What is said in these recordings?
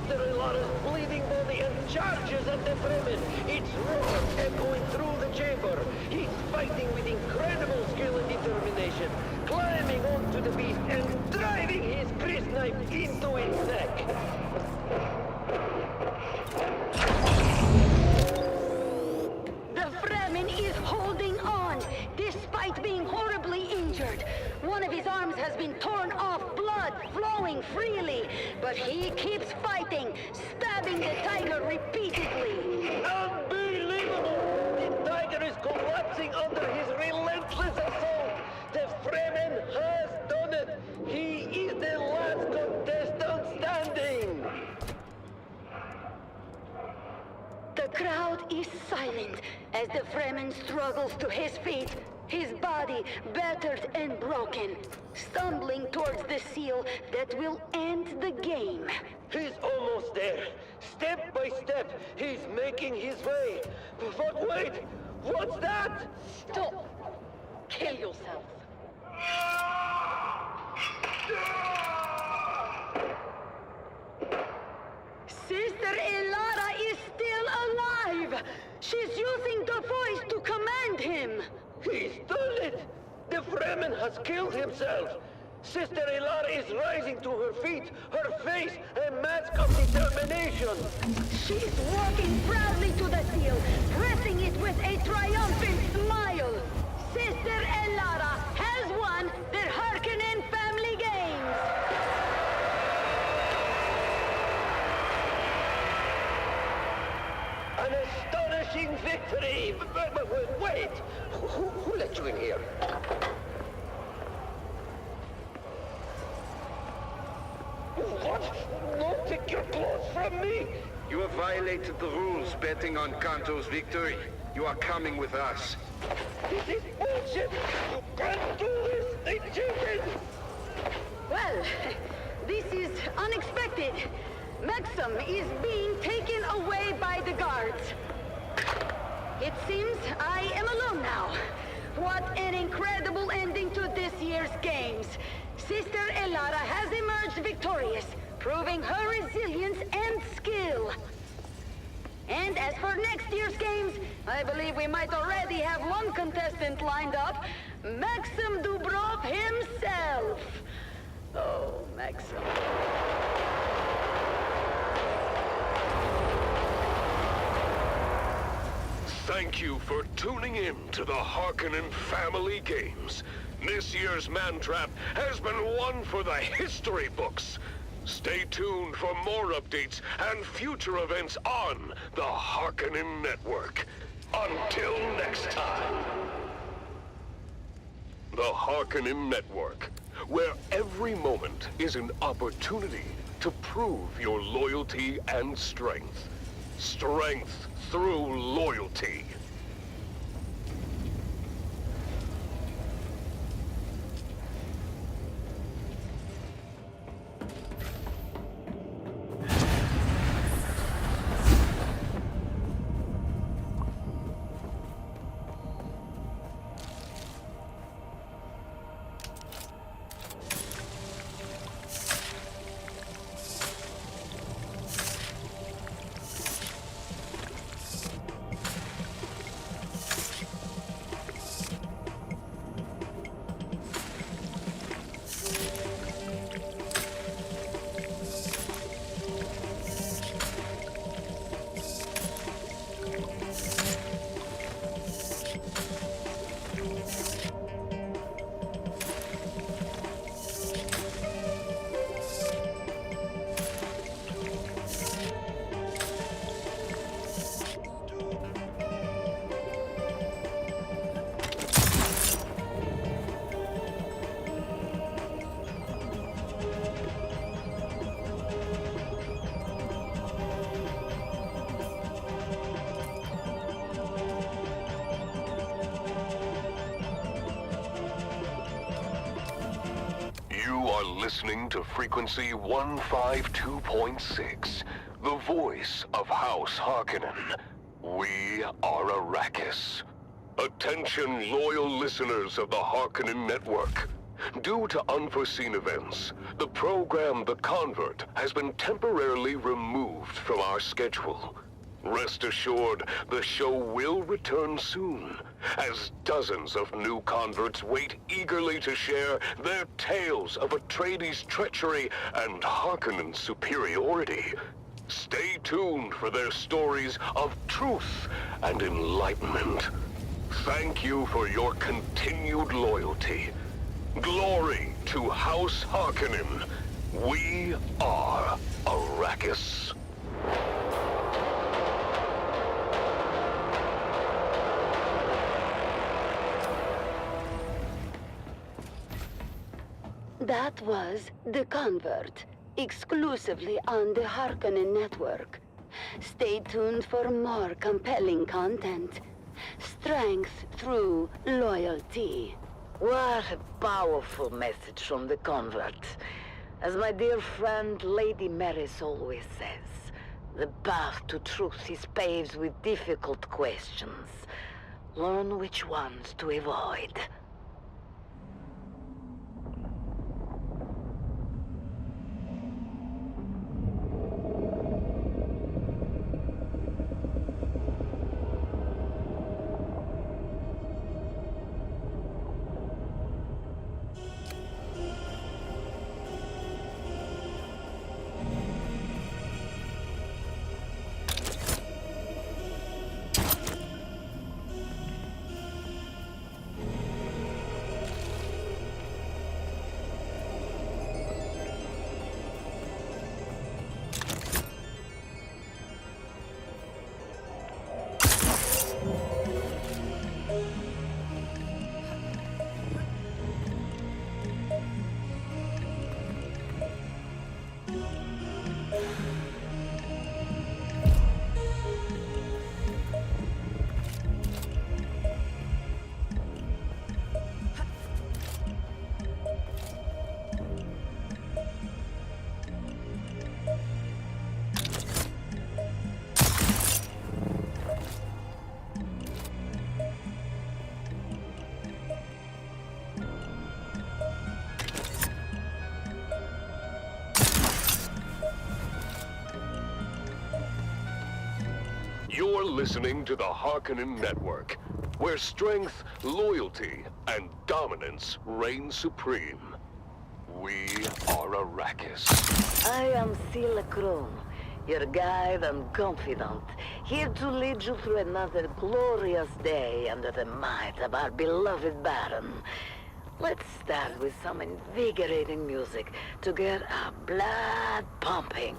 Sister Ilara's bleeding body and charges at the Fremen. Its roar echoing through the chamber. He's fighting with incredible skill and determination, climbing onto the beast and driving his grist knife into its neck. The Fremen is holding on, despite being horribly injured. One of his arms has been torn off, blood flowing freely, but he keeps fighting, stabbing the tiger repeatedly. Unbelievable! The tiger is collapsing under his relentless assault. The Fremen has done it. He is the last contestant standing. The crowd is silent as the Fremen struggles to his feet, his body battered and broken, stumbling towards the seal that will end the game. He's almost there. Step by step, he's making his way. But wait, what's that? Stop! Kill yourself. Sister Ilara is still alive! She's using the voice to command him! He's done it! The Fremen has killed himself! Sister Ilara is rising to her feet, her face a mask of determination! She's walking proudly to the seal, pressing it with a triumphant smile! Sister Ilara has won the Harkonnen Family Games! An astonishing victory! But wait! Who let you in here? What? No, take your clothes from me! You have violated the rules betting on Kanto's victory. You are coming with us. This is bullshit! You can't do this! They cheated! Well, this is unexpected. Maxim is being taken away by the guards. It seems I am alone now. What an incredible ending to this year's games. Sister Ilara has emerged victorious, proving her resilience and skill. And as for next year's games, I believe we might already have one contestant lined up, Maxim Dubrov himself. Oh, Maxim. Thank you for tuning in to the Harkonnen Family Games. This year's Mantrap has been one for the history books. Stay tuned for more updates and future events on the Harkonnen Network. Until next time. The Harkonnen Network, where every moment is an opportunity to prove your loyalty and strength. Strength through loyalty. Listening to frequency 152.6, the voice of House Harkonnen. We are Arrakis. Attention, loyal listeners of the Harkonnen Network. Due to unforeseen events, the program The Convert has been temporarily removed from our schedule. Rest assured, the show will return soon, as dozens of new converts wait eagerly to share their tales of Atreides' treachery and Harkonnen's superiority. Stay tuned for their stories of truth and enlightenment. Thank you for your continued loyalty. Glory to House Harkonnen. We are Arrakis. That was The Convert, exclusively on the Harkonnen network. Stay tuned for more compelling content. Strength through loyalty. What a powerful message from the convert. As my dear friend Lady Maris always says, the path to truth is paved with difficult questions. Learn which ones to avoid. You're listening to the Harkonnen Network, where strength, loyalty, and dominance reign supreme. We are Arrakis. I am Sila Kron, your guide and confidant, here to lead you through another glorious day under the might of our beloved Baron. Let's start with some invigorating music to get our blood pumping.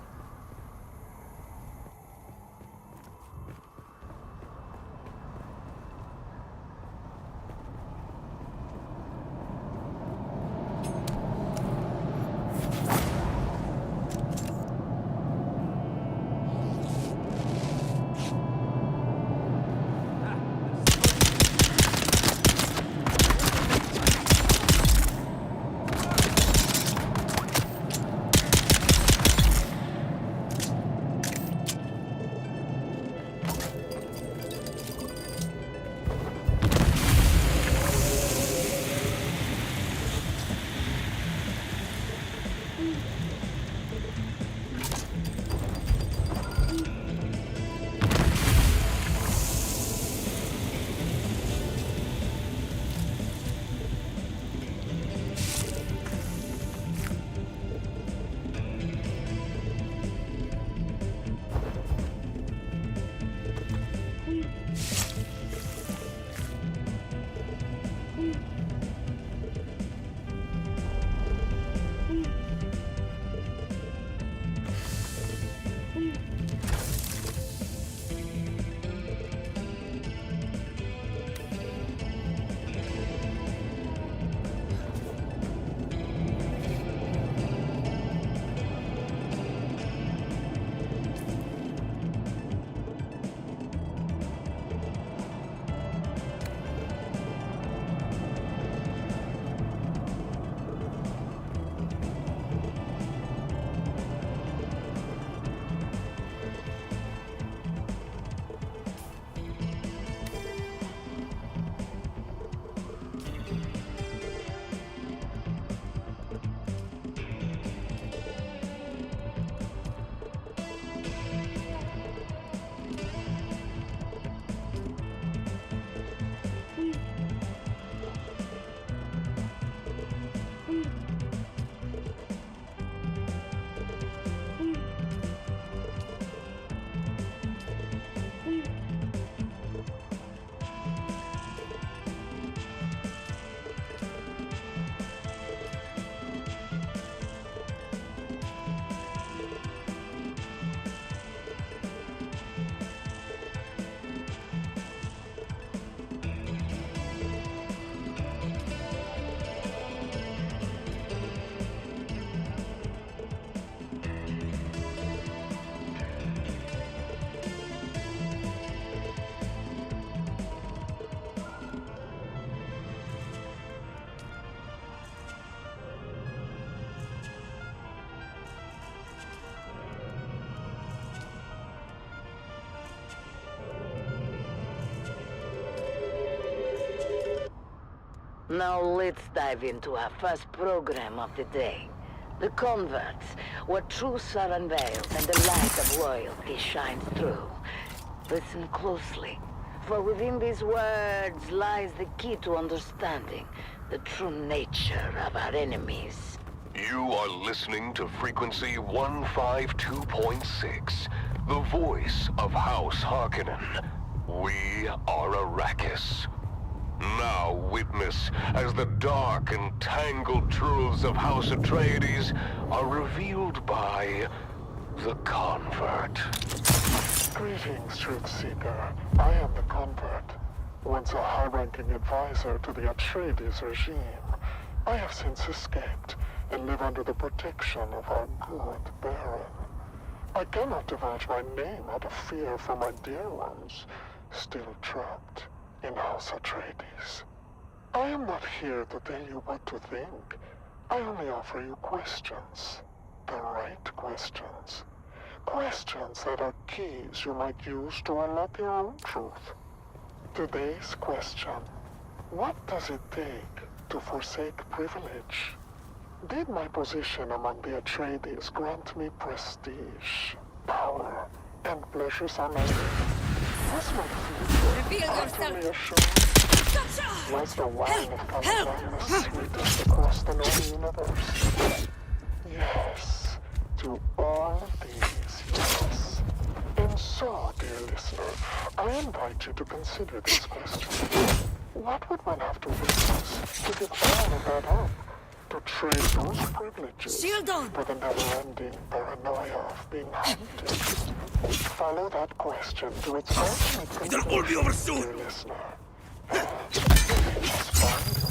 Now let's dive into our first program of the day. The converts, where truths are unveiled and the light of loyalty shines through. Listen closely, for within these words lies the key to understanding the true nature of our enemies. You are listening to Frequency 152.6, the voice of House Harkonnen. We are Arrakis. Now witness as the dark and tangled truths of House Atreides are revealed by the Convert. Greetings, Truthseeker. I am the Convert, once a high-ranking advisor to the Atreides regime. I have since escaped and live under the protection of our good Baron. I cannot divulge my name out of fear for my dear ones, still trapped in House Atreides. I am not here to tell you what to think. I only offer you questions. The right questions. Questions that are keys you might use to unlock your own truth. Today's question: what does it take to forsake privilege? Did my position among the Atreides grant me prestige, power, and pleasures on earth? Was my future utterly assured? Was the wine of Caliban the sweetest across the known universe? Yes, to all of these, yes. And so, dear listener, I invite you to consider this question. What would one have to witness to give all of that up? To trade those privileges for the never-ending paranoia of being hunted? Follow that question to its ultimate conclusion, dear listener. Let's find it.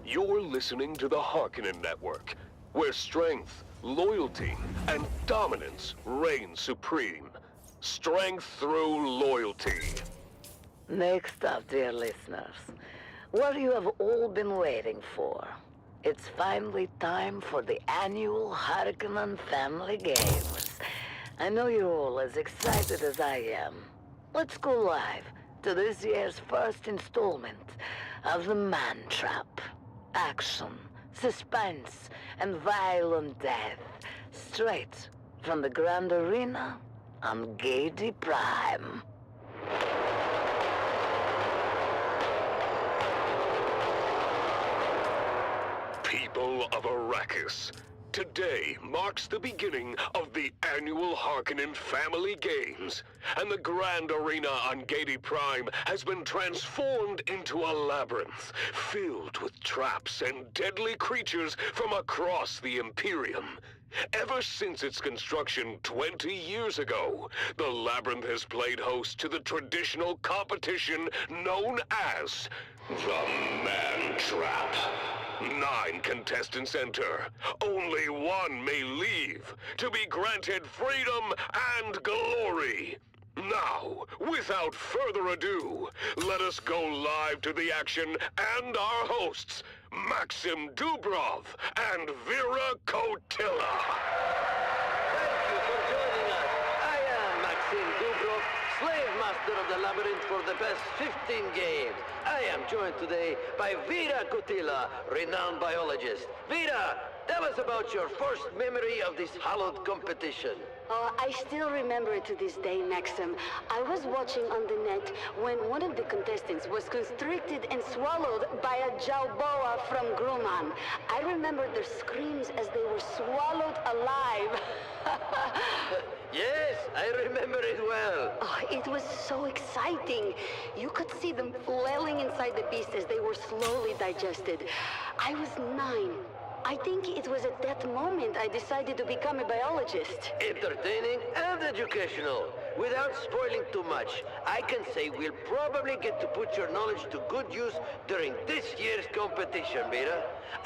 You're listening to the Harkonnen Network, where strength, loyalty, and dominance reign supreme. Strength through loyalty. Next up, dear listeners, what you have all been waiting for. It's finally time for the annual Harkonnen Family Games. I know you're all as excited as I am. Let's go live to this year's first installment of the Man Trap. Action, suspense, and violent death, straight from the Grand Arena on Gaiety Prime. People of Arrakis, today marks the beginning of the annual Harkonnen Family Games, and the Grand Arena on Gaiety Prime has been transformed into a labyrinth filled with traps and deadly creatures from across the Imperium. Ever since its construction 20 years ago, the labyrinth has played host to the traditional competition known as the Man Trap. 9 contestants enter. Only one may leave, to be granted freedom and glory. Now, without further ado, let us go live to the action and our hosts, Maxim Dubrov and Vera Kotila. Thank you for joining us. I am Maxim Dubrov, slave master of the labyrinth for the past 15 games. I am joined today by Vera Kotila, renowned biologist. Vera, tell us about your first memory of this hallowed competition. Oh, I still remember it to this day, Maxim. I was watching on the net when one of the contestants was constricted and swallowed by a Jauboa from Grumman. I remember their screams as they were swallowed alive. Yes, I remember it well. Oh, it was so exciting. You could see them flailing inside the beast as they were slowly digested. I was 9. I think it was at that moment I decided to become a biologist. Entertaining and educational. Without spoiling too much, I can say we'll probably get to put your knowledge to good use during this year's competition, Vera.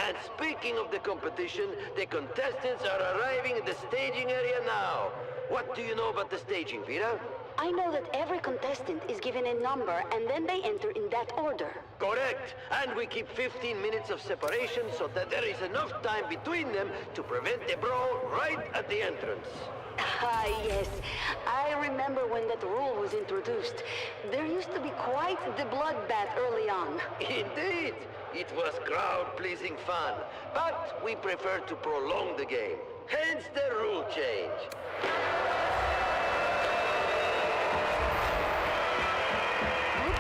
And speaking of the competition, the contestants are arriving in the staging area now. What do you know about the staging, Vera? I know that every contestant is given a number and then they enter in that order. Correct. And we keep 15 minutes of separation so that there is enough time between them to prevent a brawl right at the entrance. Ah, yes. I remember when that rule was introduced. There used to be quite the bloodbath early on. Indeed. It was crowd-pleasing fun, but we prefer to prolong the game. Hence the rule change.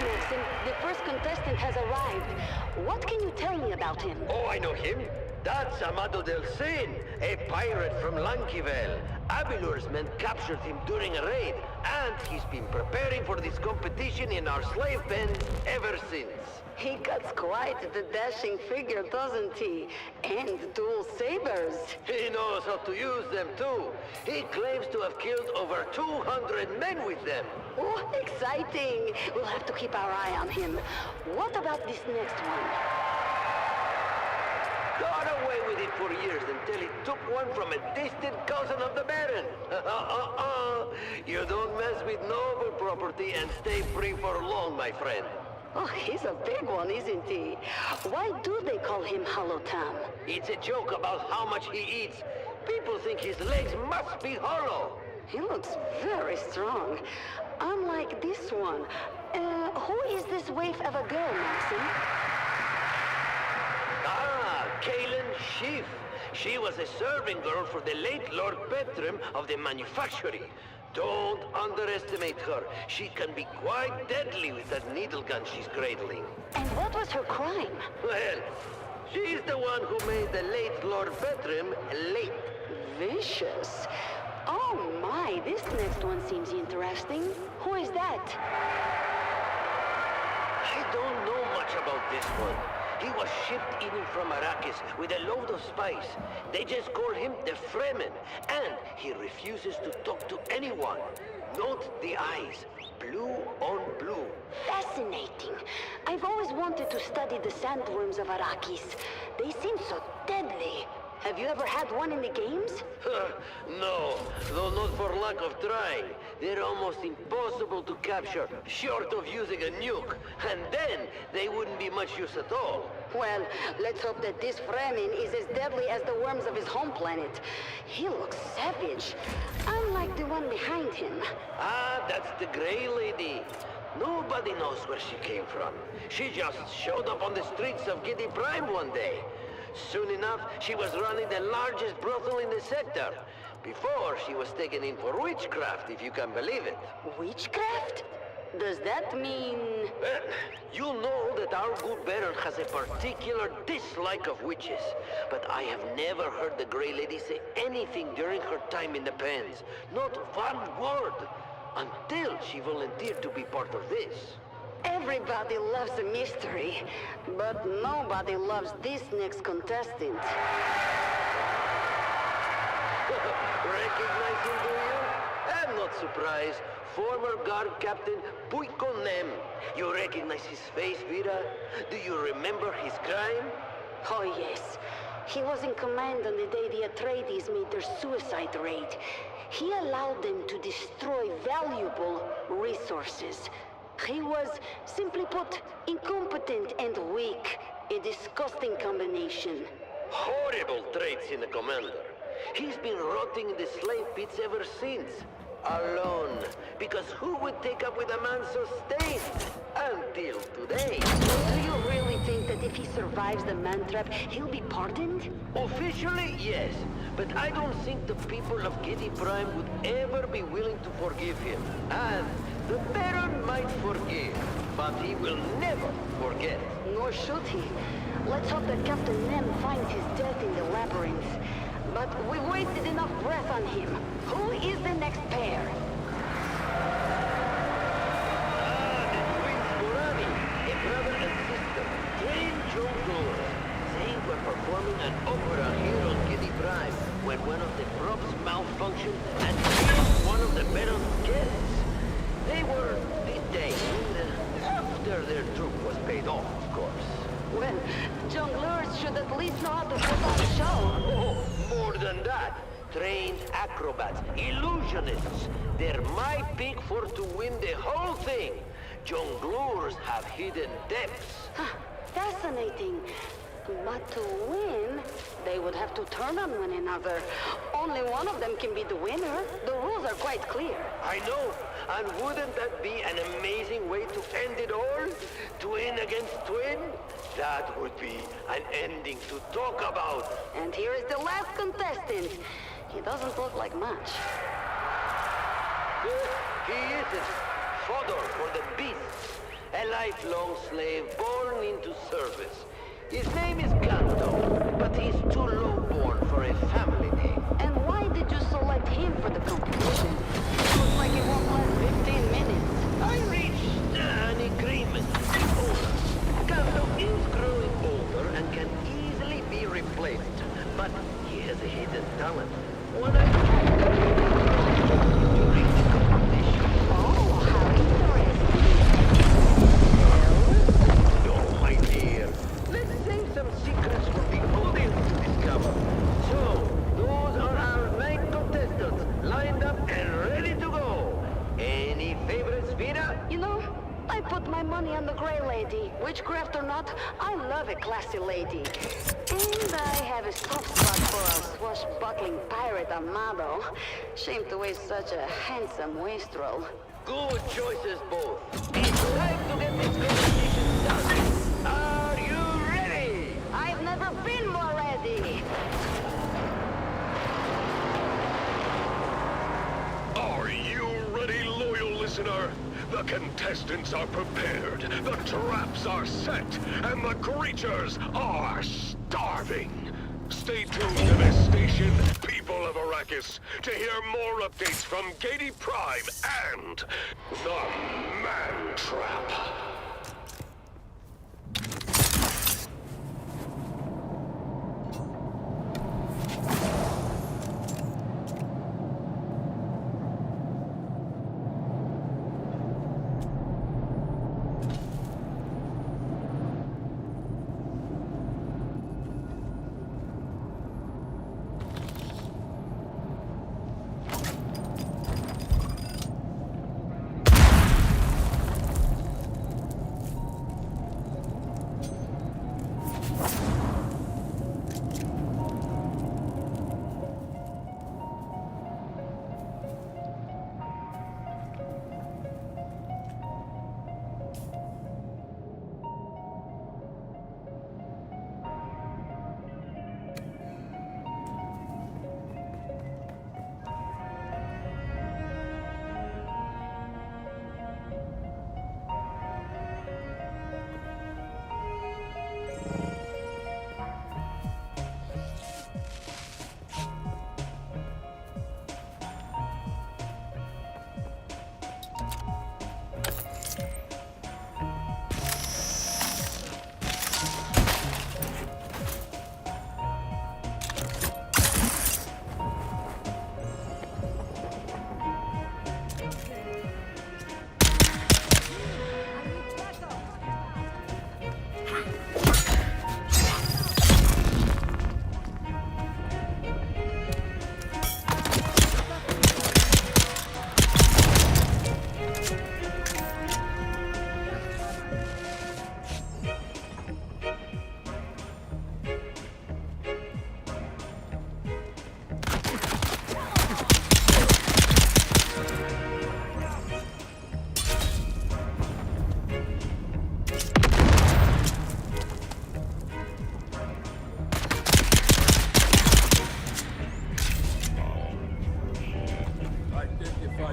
Maxim, the first contestant has arrived. What can you tell me about him? Oh, I know him. That's Amado del Cin, a pirate from Lankivel. Abilur's men captured him during a raid, and he's been preparing for this competition in our slave pen ever since. He cuts quite the dashing figure, doesn't he? And dual sabers. He knows how to use them too. He claims to have killed over 200 men with them. Oh, exciting! We'll have to keep our eye on him. What about this next one? Got away with it for years until he took one from a distant cousin of the Baron. You don't mess with noble property and stay free for long, my friend. Oh, he's a big one, isn't he? Why do they call him Holotam? It's a joke about how much he eats. People think his legs must be hollow. He looks very strong. Unlike this one. Who is this waif of a girl, Maxim? Ah, Kaelin Schiff. She was a serving girl for the late Lord Petrim of the manufactory. Don't underestimate her. She can be quite deadly with that needle gun she's cradling. And what was her crime? Well, she's the one who made the late Lord Petrim late. Vicious. Oh my, this next one seems interesting. Who is that? I don't know much about this one. He was shipped in from Arrakis with a load of spies. They just call him the Fremen, and he refuses to talk to anyone. Note the eyes, blue on blue. Fascinating. I've always wanted to study the sandworms of Arrakis. They seem so deadly. Have you ever had one in the games? No, though not for lack of trying. They're almost impossible to capture, short of using a nuke. And then, they wouldn't be much use at all. Well, let's hope that this Fremen is as deadly as the worms of his home planet. He looks savage, unlike the one behind him. Ah, that's the Grey Lady. Nobody knows where she came from. She just showed up on the streets of Giddy Prime one day. Soon enough, she was running the largest brothel in the sector. Before, she was taken in for witchcraft, if you can believe it. Witchcraft? Does that mean... Well, you know that our good Baron has a particular dislike of witches. But I have never heard the Grey Lady say anything during her time in the pens. Not one word. Until she volunteered to be part of this. Everybody loves a mystery, but nobody loves this next contestant. Recognize him, do you? I'm not surprised. Former guard captain Puikonem. You recognize his face, Vera? Do you remember his crime? Oh yes, he was in command on the day the Atreides made their suicide raid. He allowed them to destroy valuable resources. He was, simply put, incompetent and weak. A disgusting combination. Horrible traits in a commander. He's been rotting in the slave pits ever since. Alone. Because who would take up with a man so stained? Until today. Do you really think that if he survives the man trap, he'll be pardoned? Officially, yes. But I don't think the people of Giddy Prime would ever be willing to forgive him. And the Baron might forgive, but he will never forget. Nor should he. Let's hope that Captain Nem finds his death in the labyrinth. But we've wasted enough breath on him. Who is the next pair? The twins Morani, a brother and sister, trained Joe Doors. They were performing an opera here on Giddy Prime when one of the props malfunctioned and killed one of the Baron's guests. They were detained after their troupe was paid off, of course. Well, jongleurs should at least know how to put on a show. Oh, more than that. Trained acrobats, illusionists. They're my pick for to win the whole thing. Jongleurs have hidden depths. Fascinating. But to win, they would have to turn on one another. Only one of them can be the winner. The rules are quite clear. I know. And wouldn't that be an amazing way to end it all? Twin against twin? That would be an ending to talk about. And here is the last contestant. He doesn't look like much. He isn't. Fodder for the beasts. A lifelong slave born into service. His name is Canto, but he's too low-born for a family name. And why did you select him for the competition? It looks like it won't last 15 minutes. I reached an agreement with owner. Canto is growing older and can easily be replaced, but he has a hidden talent. One I during the competition. Oh, how interesting. Oh, my dear. Let's save some secrets for the audience to discover. So, those are our 9 contestants, lined up and ready to go. Any favorites, Vera? You know, I put my money on the Grey Lady. Witchcraft or not, I love a classy lady. And I have a soft spot for a swashbuckling pirate armado. Shame to waste such a handsome wastrel. Good choices, both. It's time to get this competition started. Are you ready? I've never been more ready. Are you ready, loyal listener? The contestants are prepared, the traps are set, and the creatures are starving. Stay tuned to this station, people of Arrakis, to hear more updates from Giddy Prime and the Man Trap.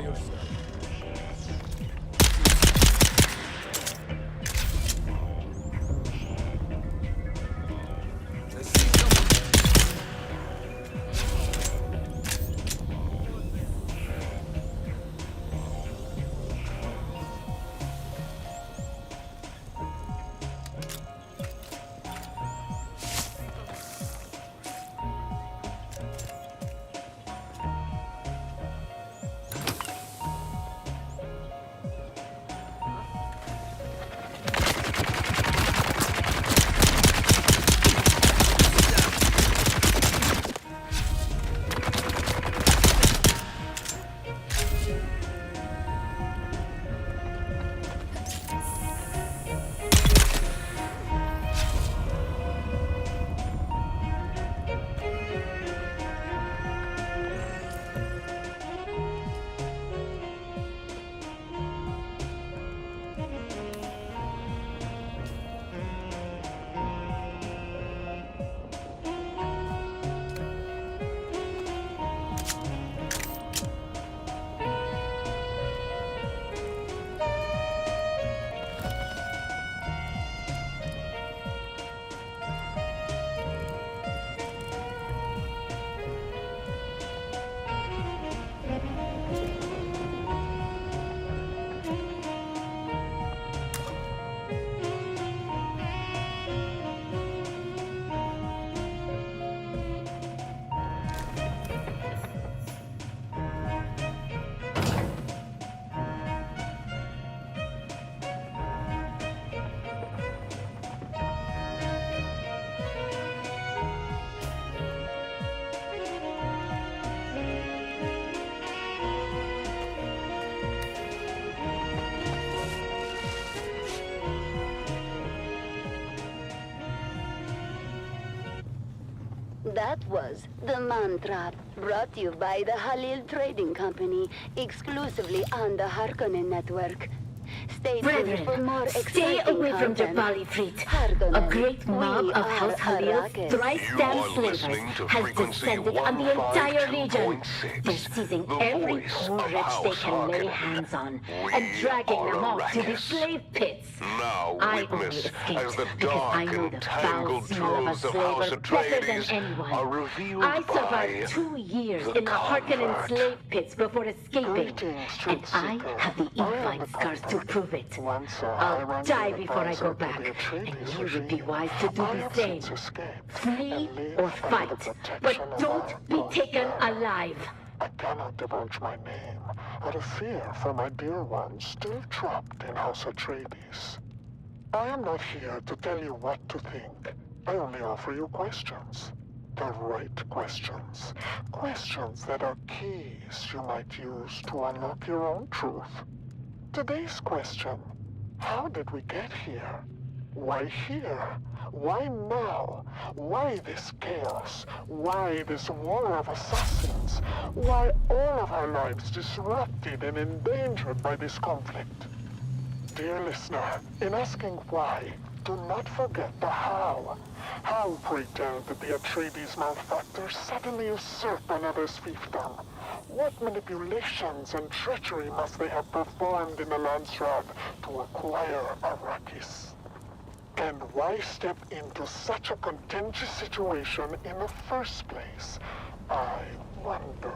yourself. I see someone. That was the Man Trap, brought to you by the Halil Trading Company, exclusively on the Harkonnen network. Stay tuned for more Brethren, exciting stay away from content. Jabali Fleet. Harkonnen, A great mob we of are House Halil's Arrakis. thrice You damned are slavers listening to has frequency descended on the entire region. 152.6, They're seizing the every voice poor of wretch they House can lay Harkonnen. hands on We and dragging are them off to the Arrakis. slave pits. Now I only witness escaped as the because I dark know and the foul tangled smell of a truths of House slaver better than Atreides anyone. are revealed I by survived 2 years the in the Harkonnen convert. slave pits before escaping, Greetings, and truth I seeker. have the I am Evite the scars to convert. prove it. Once a I'll high-ranking die before I advisor go to back, the and Atreides you would be regime, wise to do I the have same. since escaped Flee and live or under the fight, protection but of don't our be taken conqueror. alive. I cannot divulge my name out of fear for my dear ones still trapped in House Atreides. I am not here to tell you what to think. I only offer you questions. The right questions. Questions that are keys you might use to unlock your own truth. Today's question: how did we get here? Why here? Why now? Why this chaos? Why this war of assassins? Why all of our lives disrupted and endangered by this conflict? Dear listener, in asking why, do not forget the how. How, pray tell, did the Atreides malefactors suddenly usurp another's fiefdom? What manipulations and treachery must they have performed in the Landsraad to acquire Arrakis? And why step into such a contentious situation in the first place? I wonder.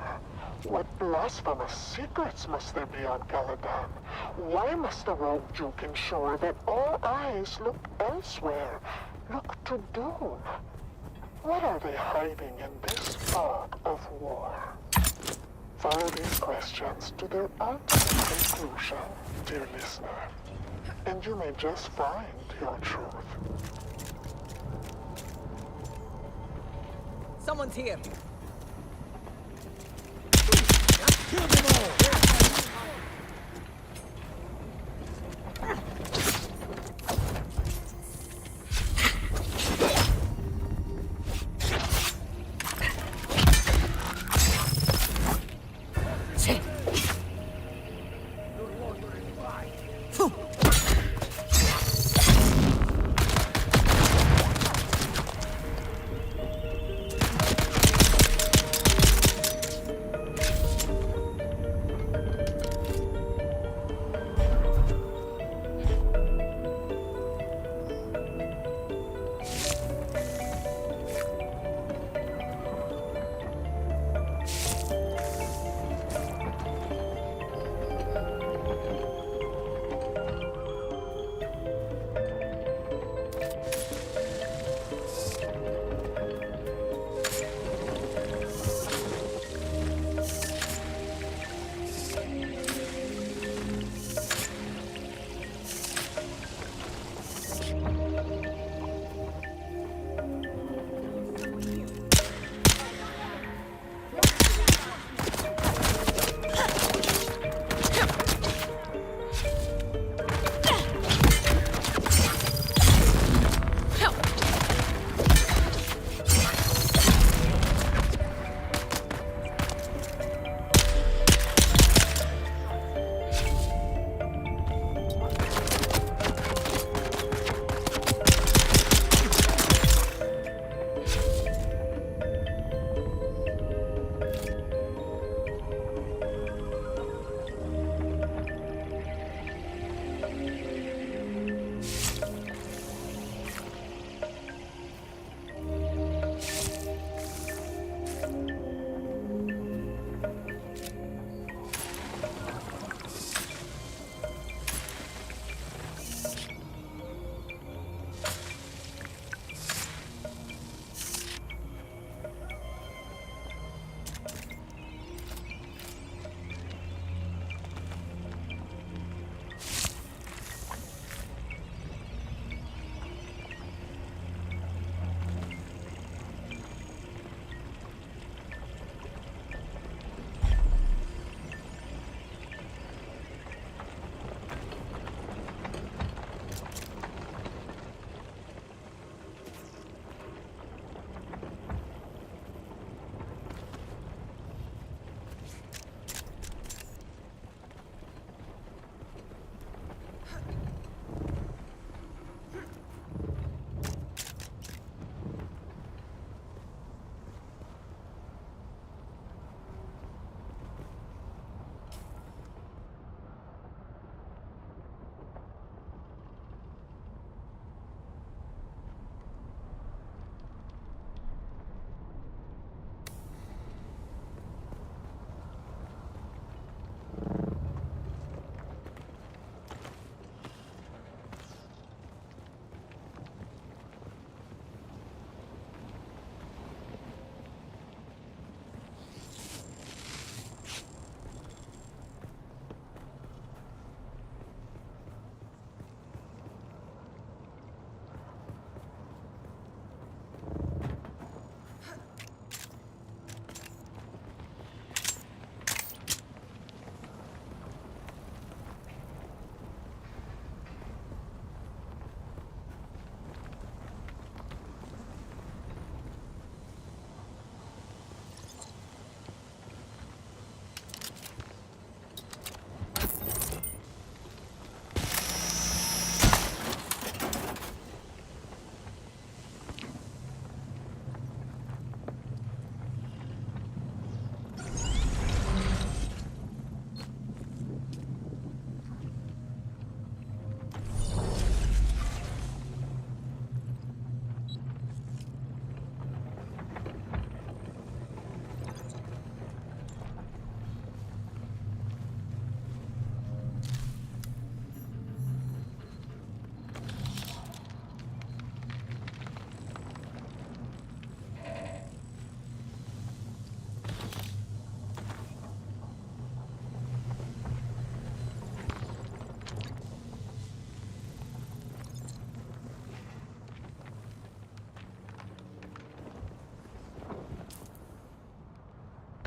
What blasphemous secrets must there be on Caladan? Why must the rogue Duke ensure that all eyes look elsewhere? Look to Dune. What are they hiding in this fog of war? Follow these questions to their ultimate conclusion, dear listener, and you may just find your truth. Someone's here. Kill them all.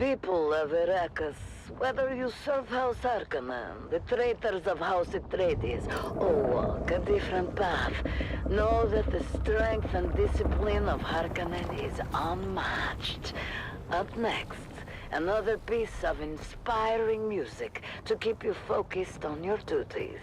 People of Arrakis, whether you serve House Harkonnen, the traitors of House Atreides, or walk a different path, know that the strength and discipline of Harkonnen is unmatched. Up next, another piece of inspiring music to keep you focused on your duties.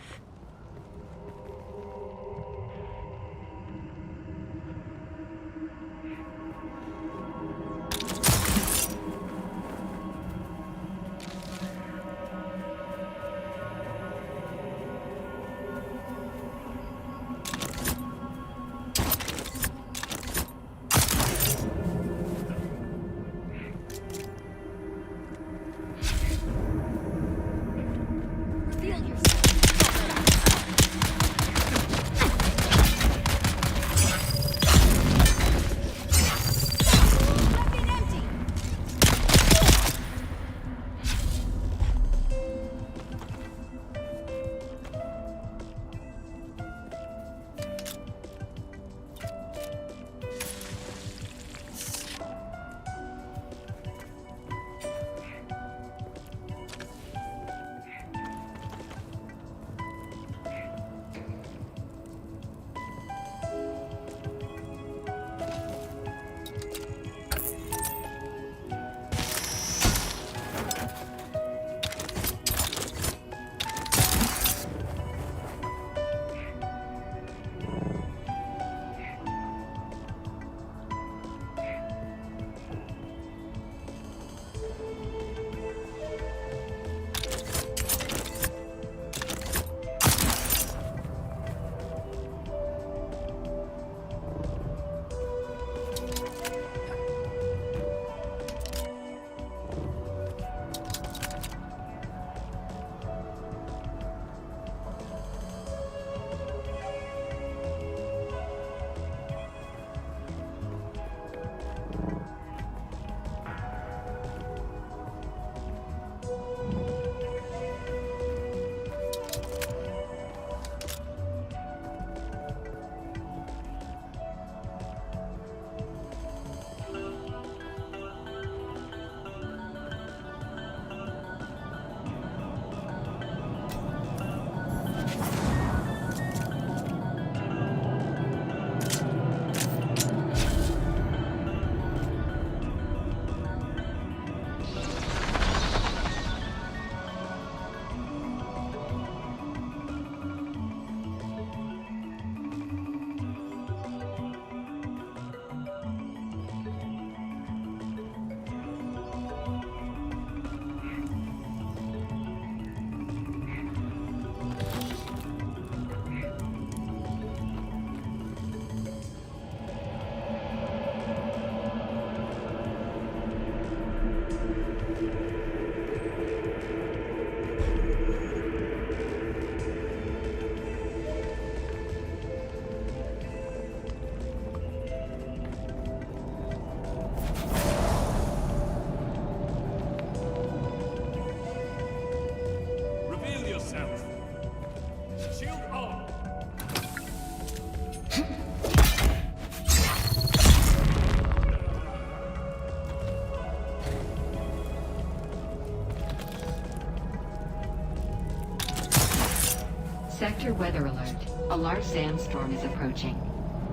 Sector weather alert. A large sandstorm is approaching.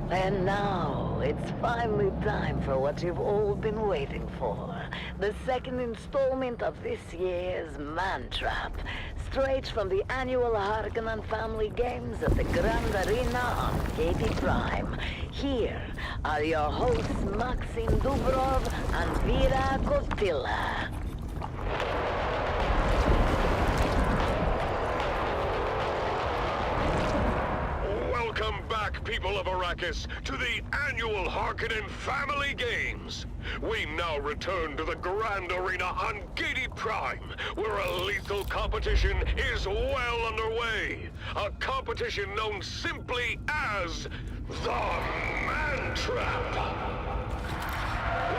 And now, it's finally time for what you've all been waiting for. The second installment of this year's Man Trap. Straight from the annual Harkonnen Family Games at the Grand Arena on Katie Prime. Here are your hosts Maxim Dubrov and Vera Kotila. Welcome back, people of Arrakis, to the annual Harkonnen Family Games. We now return to the Grand Arena on Gaiety Prime, where a lethal competition is well underway. A competition known simply as the Man Trap.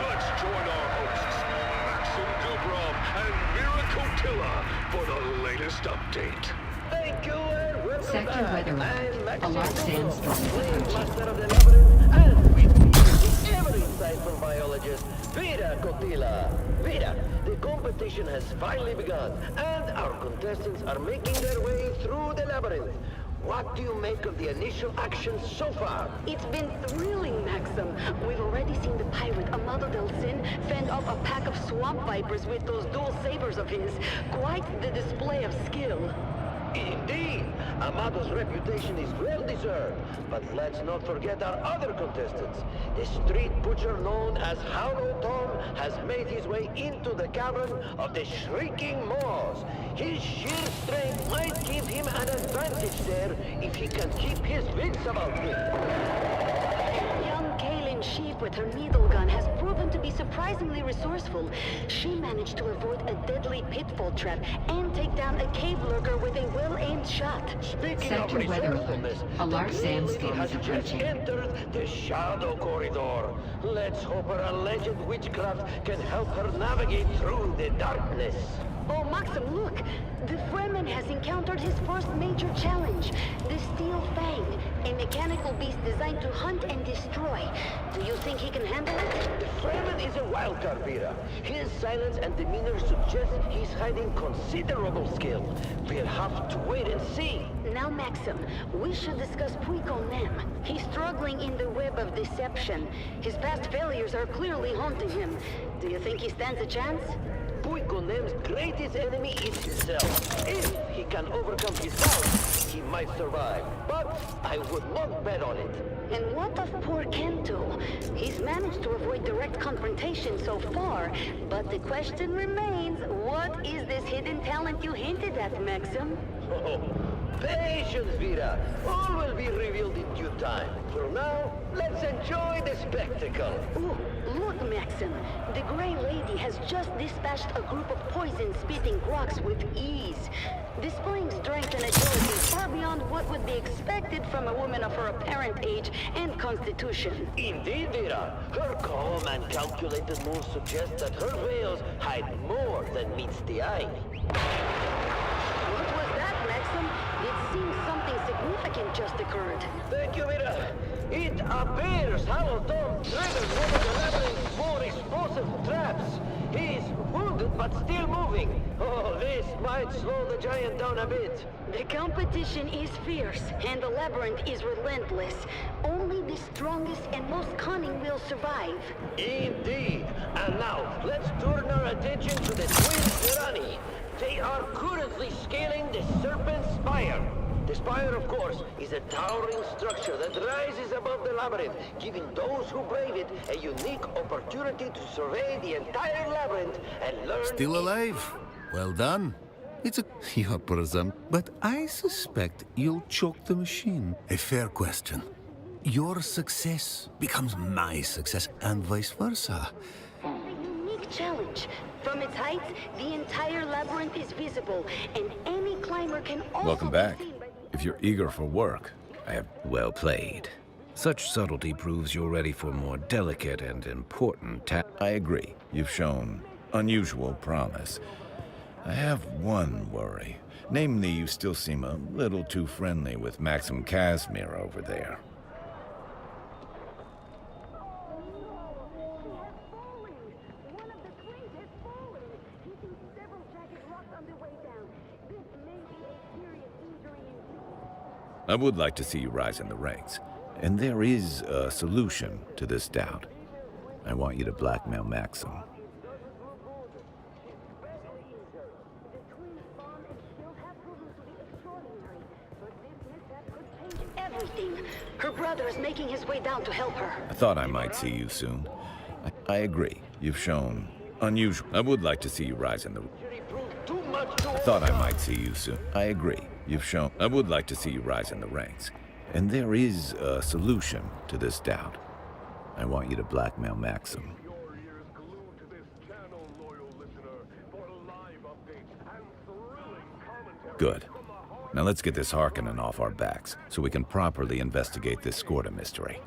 Let's join our hosts, Maxim Dubrov and Vera Kotila, for the latest update. Thank you and welcome Sector back. weather alert. I'm Maxim A large Dubrov, sandstorm is Slave approaching. Master of the Labyrinth, and with me, the our insightful biologist, Vera Cotilla. Vera, the competition has finally begun, and our contestants are making their way through the labyrinth. What do you make of the initial action so far? It's been thrilling, Maxim. We've already seen the pirate Amado del Sin fend off a pack of swamp vipers with those dual sabers of his. Quite the display of skill. Indeed, Amado's reputation is well deserved. But let's not forget our other contestants. The street butcher known as Hollow Tom has made his way into the cavern of the Shrieking Maws. His sheer strength might give him an advantage there if he can keep his wits about him. Young Kaylin Sheep with her needle gun has proven to be surprisingly resourceful. She managed to avoid a deadly pitfall trap and take down a cave lurker with a well-aimed shot. Speaking Sector of weather resourcefulness, alert. the A large Green Lady sandstorm has is just approaching. entered the Shadow Corridor. Let's hope her alleged witchcraft can help her navigate through the darkness. Oh, Maxim, look! The Fremen has encountered his first major challenge, the Steel Fang, a mechanical beast designed to hunt and destroy. Do you think he can handle it? The Fremen is a wild card, Vera. His silence and demeanor suggest he's hiding considerable skill. We'll have to wait and see. Now, Maxim, we should discuss Puiko Nem. He's struggling in the web of deception. His past failures are clearly haunting him. Do you think he stands a chance? Puiko Nem's greatest enemy is himself. If he can overcome his doubts, he might survive. But I would not bet on it. And what of poor Kento? He's managed to avoid direct confrontation so far, but the question remains, what is this hidden talent you hinted at, Maxim? Oh, patience, Vera. All will be revealed in due time. For now, let's enjoy the spectacle. Ooh, look, Maxim. The Grey Lady has just dispatched a group of poison-spitting rocks with ease, displaying strength and agility far beyond what would be expected from a woman of her apparent age and constitution. Indeed, Vera. Her calm and calculated moves suggest that her veils hide more than meets the eye. What was that, Maxim? It seems something significant just occurred. Thank you, Vera. It appears Hollow Tom triggered one of the labyrinth's more explosive traps. He's wounded but still moving. Oh, this might slow the giant down a bit. The competition is fierce, and the labyrinth is relentless. Only the strongest and most cunning will survive. Indeed. And now, let's turn our attention to the twin Tyranny. They are currently scaling the Serpent Spire. The spire, of course, is a towering structure that rises above the labyrinth, giving those who brave it a unique opportunity to survey the entire labyrinth and learn... Still alive? Well done. It's a... You're presumptive, but I suspect you'll choke the machine. A fair question. Your success becomes my success, and vice versa. A unique challenge. From its height, the entire labyrinth is visible, and any climber can also Welcome be back. seen by... If you're eager for work, I have... Well played. Such subtlety proves you're ready for more delicate and important tasks. I agree. You've shown unusual promise. I have one worry. Namely, you still seem a little too friendly with Maxim Casimir over there. I would like to see you rise in the ranks. And there is a solution to this doubt. I want you to blackmail Maxim. Everything. Her brother is making his way down to help her. I thought I might see you soon. I agree. You've shown unusual. I would like to see you rise in the... I thought I might see you soon. I agree. You've shown... I would like to see you rise in the ranks. And there is a solution to this doubt. I want you to blackmail Maxim. Good. Now let's get this Harkonnen off our backs, so we can properly investigate this Skorda mystery.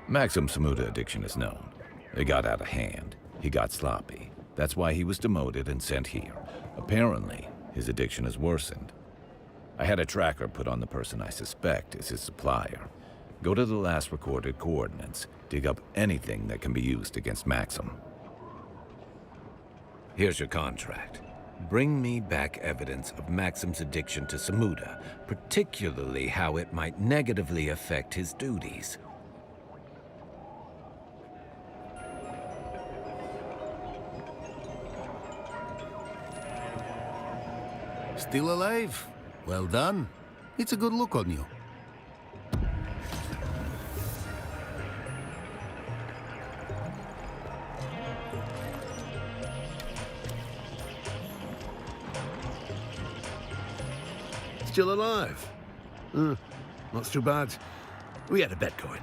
Maxim's Samuda addiction is known. It got out of hand. He got sloppy. That's why he was demoted and sent here. Apparently, his addiction has worsened. I had a tracker put on the person I suspect is his supplier. Go to the last recorded coordinates. Dig up anything that can be used against Maxim. Here's your contract. Bring me back evidence of Maxim's addiction to Samuda, particularly how it might negatively affect his duties. Still alive? Well done. It's a good look on you. Still alive? Not too bad. We had a bet going.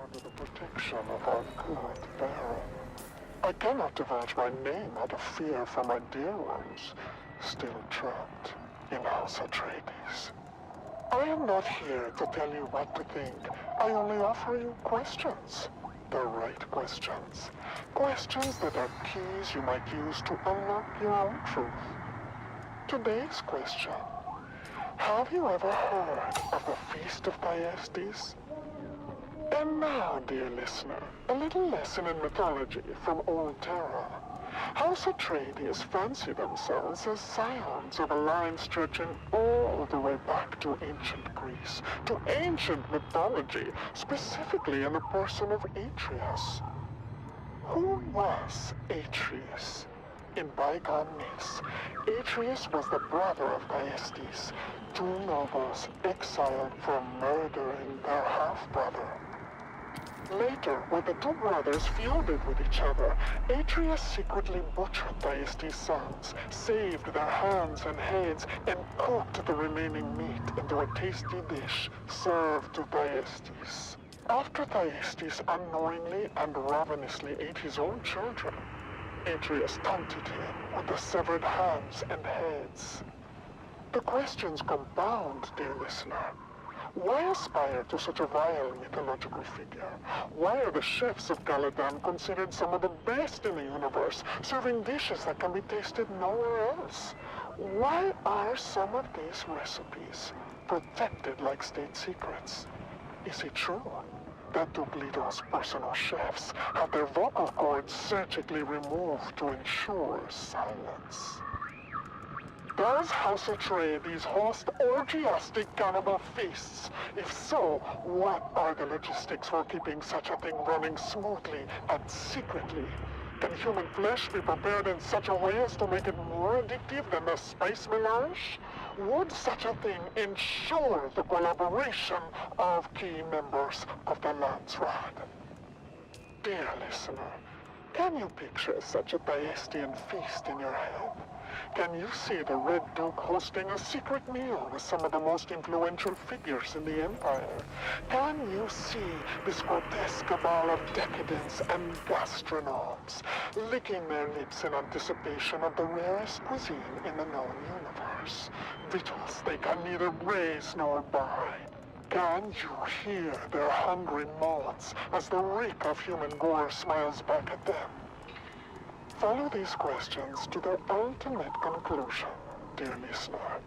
Under the protection of our good Pharaoh. I cannot divulge my name out of fear for my dear ones, still trapped in House Atreides. I am not here to tell you what to think. I only offer you questions. The right questions. Questions that are keys you might use to unlock your own truth. Today's question. Have you ever heard of the Feast of Thyestes? And now, dear listener, a little lesson in mythology from old Terra. House Atreides fancy themselves as scions of a line stretching all the way back to ancient Greece, to ancient mythology, specifically in the person of Atreus. Who was Atreus? In bygone myths, Atreus was the brother of Thyestes, two nobles exiled for murdering their half-brother. Later, when the two brothers feuded with each other, Atreus secretly butchered Thyestes' sons, saved their hands and heads, and cooked the remaining meat into a tasty dish served to Thyestes. After Thyestes unknowingly and ravenously ate his own children, Atreus taunted him with the severed hands and heads. The questions compound, dear listener. Why aspire to such a vile mythological figure? Why are the chefs of Caladan considered some of the best in the universe, serving dishes that can be tasted nowhere else? Why are some of these recipes protected like state secrets? Is it true that Dublito's personal chefs have their vocal cords surgically removed to ensure silence? Does House Atreides host orgiastic cannibal feasts? If so, what are the logistics for keeping such a thing running smoothly and secretly? Can human flesh be prepared in such a way as to make it more addictive than the spice melange? Would such a thing ensure the collaboration of key members of the Landsraad? Dear listener, can you picture such a Thyestian feast in your head? Can you see the Red Duke hosting a secret meal with some of the most influential figures in the Empire? Can you see this grotesque cabal of decadents and gastronomes licking their lips in anticipation of the rarest cuisine in the known universe? Victuals they can neither raise nor buy. Can you hear their hungry mouths as the reek of human gore smiles back at them? Follow these questions to their ultimate conclusion, dear listener,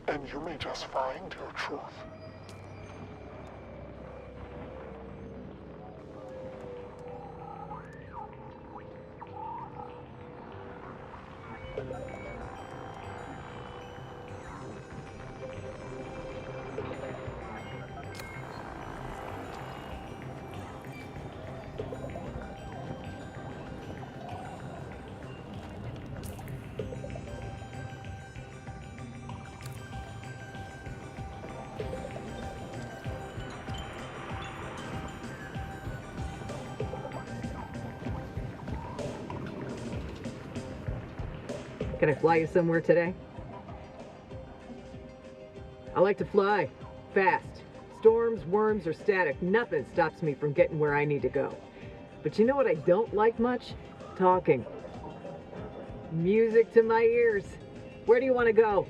and you may just find your truth. Can I fly you somewhere today? I like to fly. Fast. Storms, worms, or static, nothing stops me from getting where I need to go. But you know what I don't like much? Talking. Music to my ears. Where do you want to go?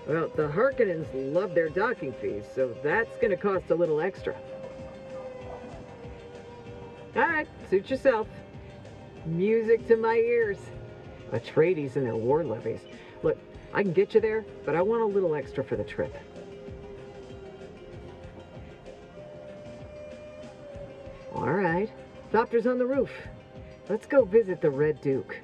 Well, the Harkonnens love their docking fees, so that's going to cost a little extra. All right, suit yourself. Music to my ears. Atreides and their war levies. Look, I can get you there, but I want a little extra for the trip. All right, Thopter's on the roof. Let's go visit the Red Duke.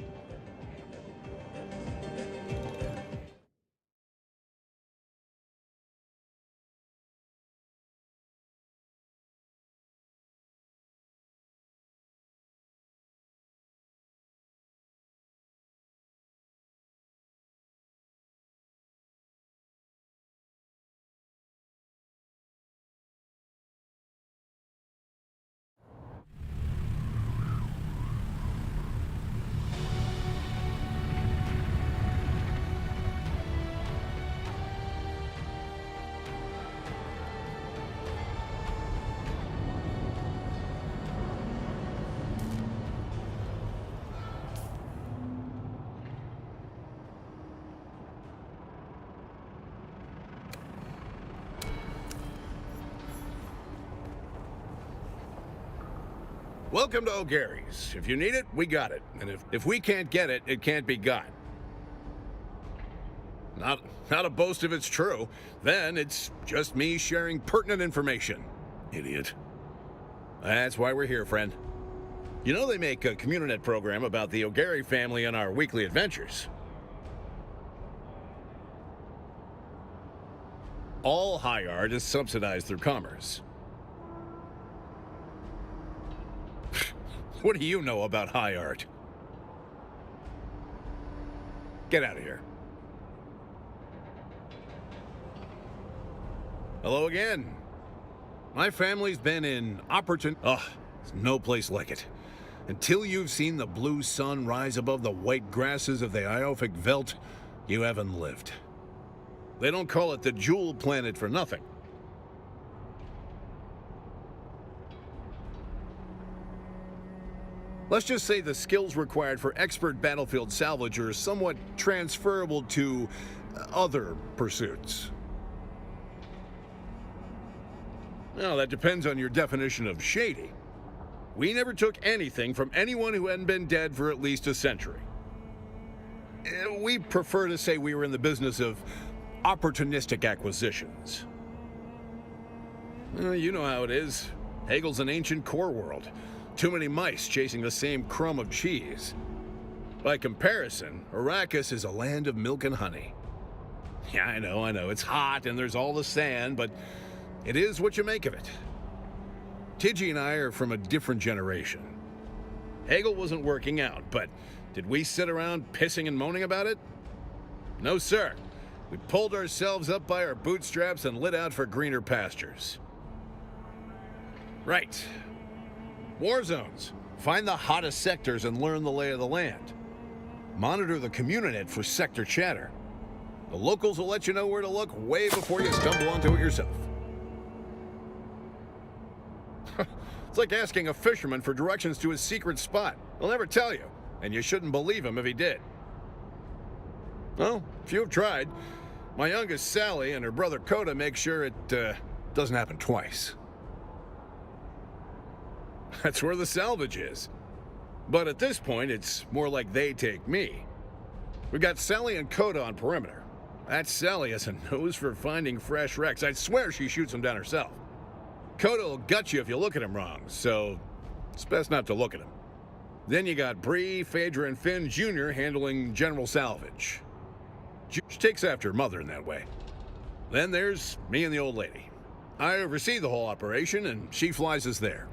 Welcome to O'Gary's. If you need it, we got it. And if we can't get it, it can't be got. Not a boast if it's true. Then it's just me sharing pertinent information. Idiot. That's why we're here, friend. You know they make a CommuniNet program about the O'Gary family and our weekly adventures. All high art is subsidized through commerce. What do you know about high art? Get out of here. Hello again. My family's been in there's no place like it. Until you've seen the blue sun rise above the white grasses of the Iophic Veldt, you haven't lived. They don't call it the Jewel Planet for nothing. Let's just say the skills required for expert battlefield salvage are somewhat transferable to other pursuits. Now, that depends on your definition of shady. We never took anything from anyone who hadn't been dead for at least a century. We prefer to say we were in the business of opportunistic acquisitions. You know how it is. Hegel's an ancient core world. Too many mice chasing the same crumb of cheese. By comparison, Arrakis is a land of milk and honey. Yeah, I know, it's hot and there's all the sand, but it is what you make of it. Tidgy and I are from a different generation. Hegel wasn't working out, but did we sit around pissing and moaning about it? No, sir. We pulled ourselves up by our bootstraps and lit out for greener pastures. Right. War zones. Find the hottest sectors and learn the lay of the land. Monitor the CommuniNet for sector chatter. The locals will let you know where to look way before you stumble onto it yourself. It's like asking a fisherman for directions to his secret spot. He'll never tell you, and you shouldn't believe him if he did. Well, if you've tried, my youngest Sally and her brother Coda make sure it doesn't happen twice. That's where the salvage is. But at this point, it's more like they take me. We got Sally and Coda on perimeter. That Sally has a nose for finding fresh wrecks. I'd swear she shoots them down herself. Coda will gut you if you look at him wrong, so it's best not to look at him. Then you got Bree, Phaedra, and Finn Jr. handling general salvage. She takes after her mother in that way. Then there's me and the old lady. I oversee the whole operation, and she flies us there.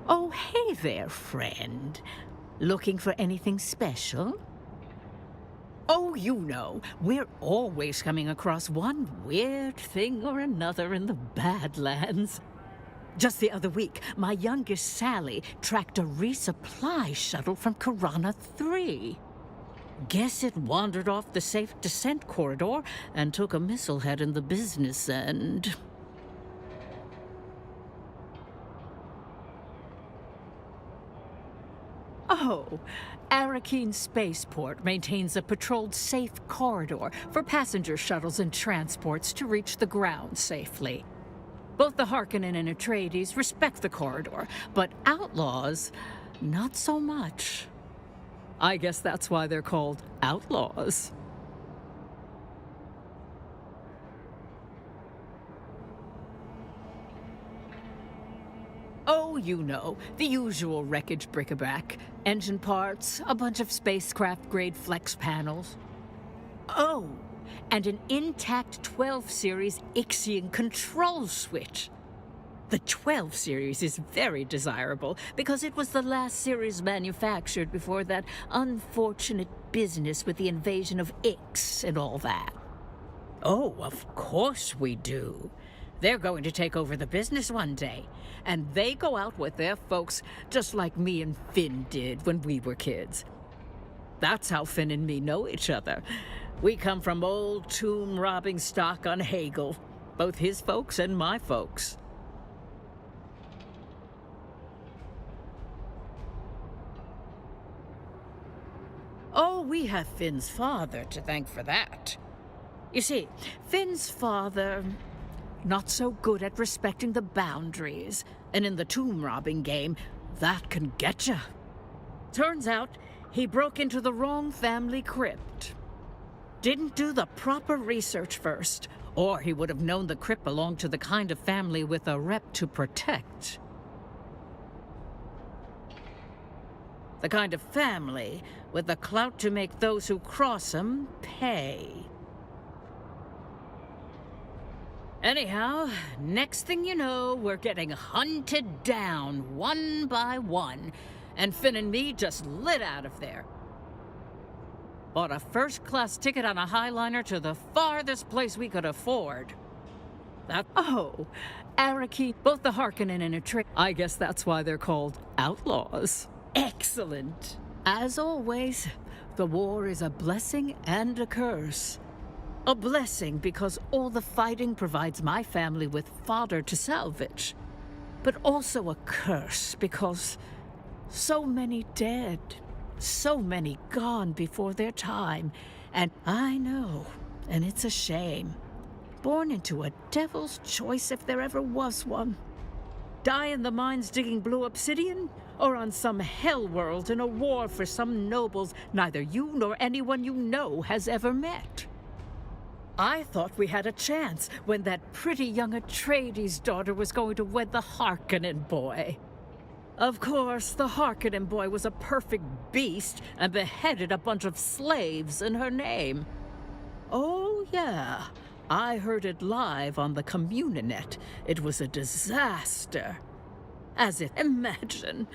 Oh, hey there, friend. Looking for anything special? Oh, you know, we're always coming across one weird thing or another in the Badlands. Just the other week, my youngest Sally tracked a resupply shuttle from Karana 3. Guess it wandered off the safe descent corridor and took a missile head in the business end. Oh, Arakeen Spaceport maintains a patrolled safe corridor for passenger shuttles and transports to reach the ground safely. Both the Harkonnen and Atreides respect the corridor, but outlaws, not so much. I guess that's why they're called outlaws. Oh, you know, the usual wreckage bric-a-brac. Engine parts, a bunch of spacecraft-grade flex panels. Oh, and an intact 12 Series Ixion control switch. The 12 Series is very desirable because it was the last series manufactured before that unfortunate business with the invasion of Ix and all that. Oh, of course we do. They're going to take over the business one day, and they go out with their folks just like me and Finn did when we were kids. That's how Finn and me know each other. We come from old tomb-robbing stock on Hagel, both his folks and my folks. Oh, we have Finn's father to thank for that. You see, Finn's father, not so good at respecting the boundaries, and in the tomb-robbing game, that can get ya. Turns out, he broke into the wrong family crypt. Didn't do the proper research first, or he would have known the crypt belonged to the kind of family with a rep to protect. The kind of family with the clout to make those who cross them pay. Anyhow, next thing you know, we're getting hunted down one by one, and Finn and me just lit out of there. Bought a first-class ticket on a Highliner to the farthest place we could afford. Oh, Arakeen, both the Harkonnen and Atreides. I guess that's why they're called outlaws. Excellent. As always, the war is a blessing and a curse. A blessing because all the fighting provides my family with fodder to salvage. But also a curse because so many dead, so many gone before their time. And I know, and it's a shame. Born into a devil's choice if there ever was one. Die in the mines digging blue obsidian, or on some hell world in a war for some nobles neither you nor anyone you know has ever met. I thought we had a chance when that pretty young Atreides daughter was going to wed the Harkonnen boy. Of course, the Harkonnen boy was a perfect beast and beheaded a bunch of slaves in her name. Oh, yeah. I heard it live on the Communinet. It was a disaster. As if, imagine,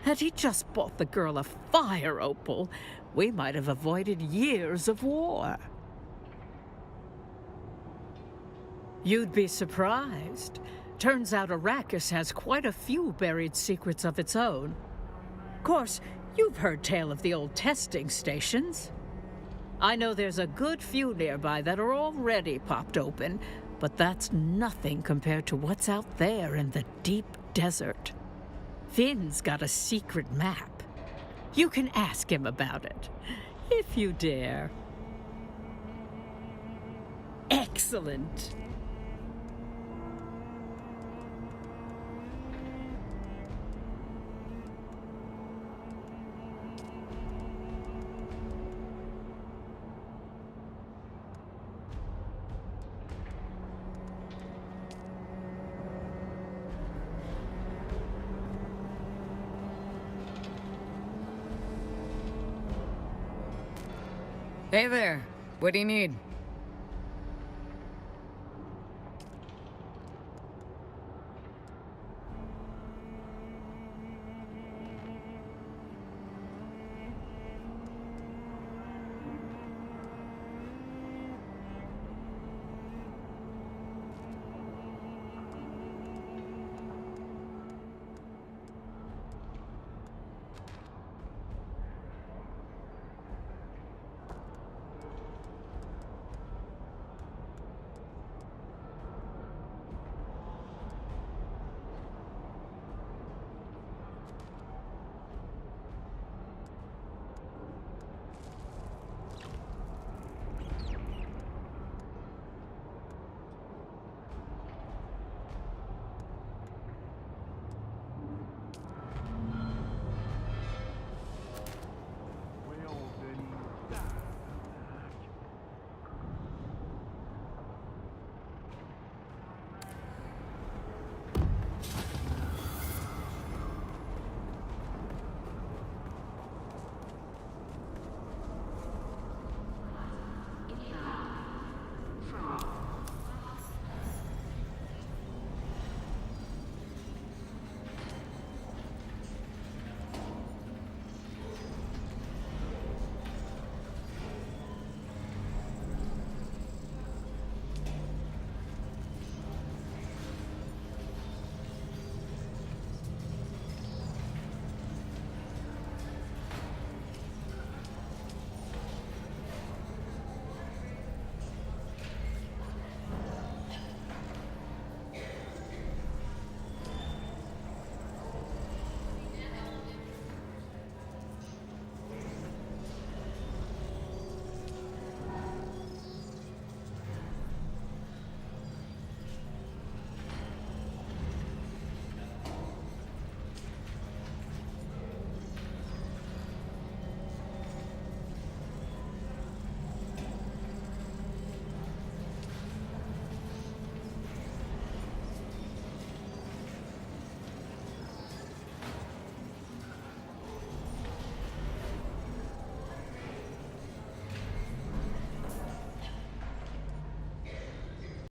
had he just bought the girl a fire opal, we might have avoided years of war. You'd be surprised. Turns out Arrakis has quite a few buried secrets of its own. Of course, you've heard tale of the old testing stations. I know there's a good few nearby that are already popped open, but that's nothing compared to what's out there in the deep desert. Finn's got a secret map. You can ask him about it, if you dare. Excellent. Hey there. What do you need?